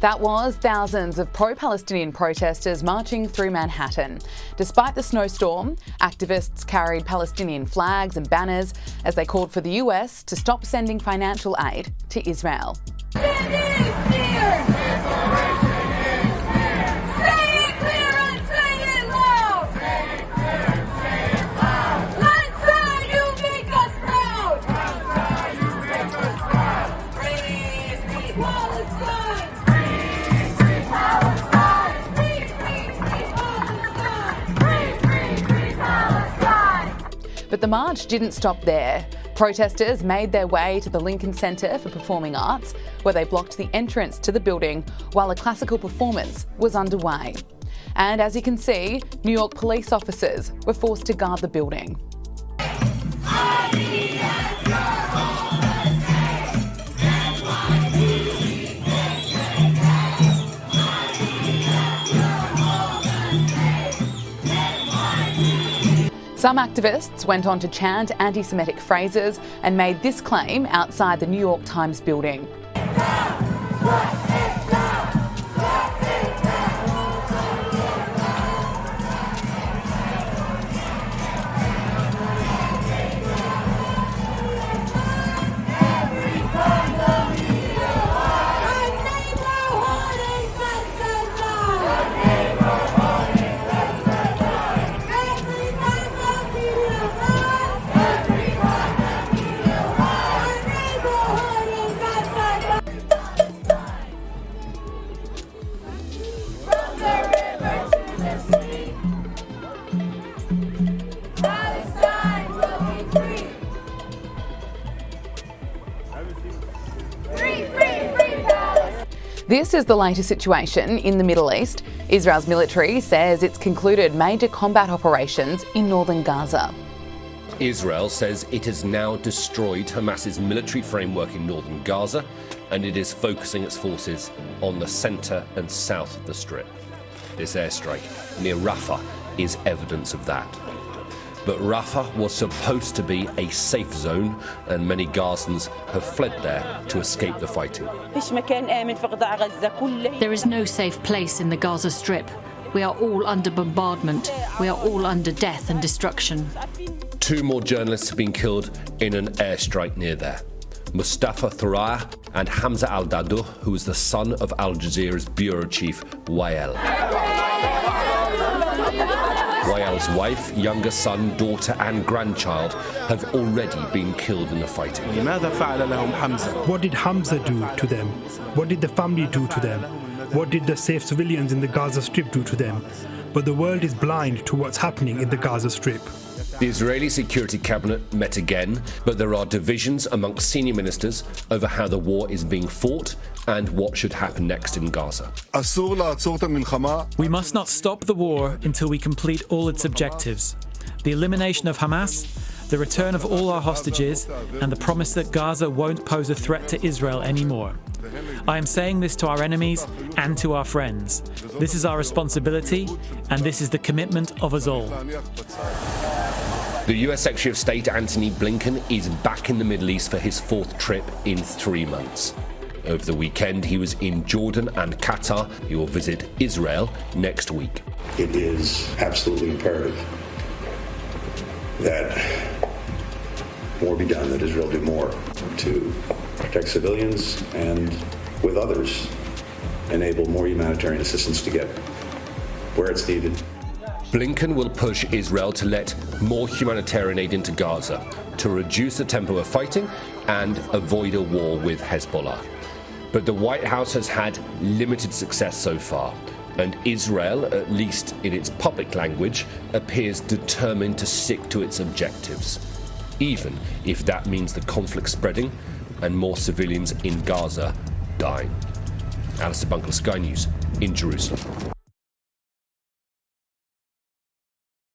That was thousands of pro-Palestinian protesters marching through Manhattan. Despite the snowstorm, activists carried Palestinian flags and banners as they called for the US to stop sending financial aid to Israel. But the march didn't stop there. Protesters made their way to the Lincoln Center for Performing Arts, where they blocked the entrance to the building while a classical performance was underway. And as you can see, New York police officers were forced to guard the building. Some activists went on to chant antisemitic phrases and made this claim outside the New York Times building. This is the latest situation in the Middle East. Israel's military says it's concluded major combat operations in northern Gaza. Israel says it has now destroyed Hamas's military framework in northern Gaza, and it is focusing its forces on the centre and south of the Strip. This airstrike near Rafah is evidence of that. But Rafah was supposed to be a safe zone, and many Gazans have fled there to escape the fighting. There is no safe place in the Gaza Strip. We are all under bombardment. We are all under death and destruction. 2 more journalists have been killed in an airstrike near there. Mustafa Thuraya and Hamza al-Dadou, who is the son of Al Jazeera's bureau chief, Wael. Wael's wife, younger son, daughter and grandchild have already been killed in the fighting. What did Hamza do to them? What did the family do to them? What did the safe civilians in the Gaza Strip do to them? But the world is blind to what's happening in the Gaza Strip. The Israeli Security Cabinet met again, but there are divisions amongst senior ministers over how the war is being fought and what should happen next in Gaza. We must not stop the war until we complete all its objectives. The elimination of Hamas, the return of all our hostages, and the promise that Gaza won't pose a threat to Israel anymore. I am saying this to our enemies and to our friends. This is our responsibility, and this is the commitment of us all. The US Secretary of State Antony Blinken is back in the Middle East for his 4th trip in 3 months. Over the weekend, he was in Jordan and Qatar. He will visit Israel next week. It is absolutely imperative that more be done, that Israel do more to protect civilians and, with others, enable more humanitarian assistance to get where it's needed. Blinken will push Israel to let more humanitarian aid into Gaza, to reduce the tempo of fighting and avoid a war with Hezbollah. But the White House has had limited success so far, and Israel, at least in its public language, appears determined to stick to its objectives, even if that means the conflict spreading and more civilians in Gaza dying. Alistair Bunkle, Sky News in Jerusalem.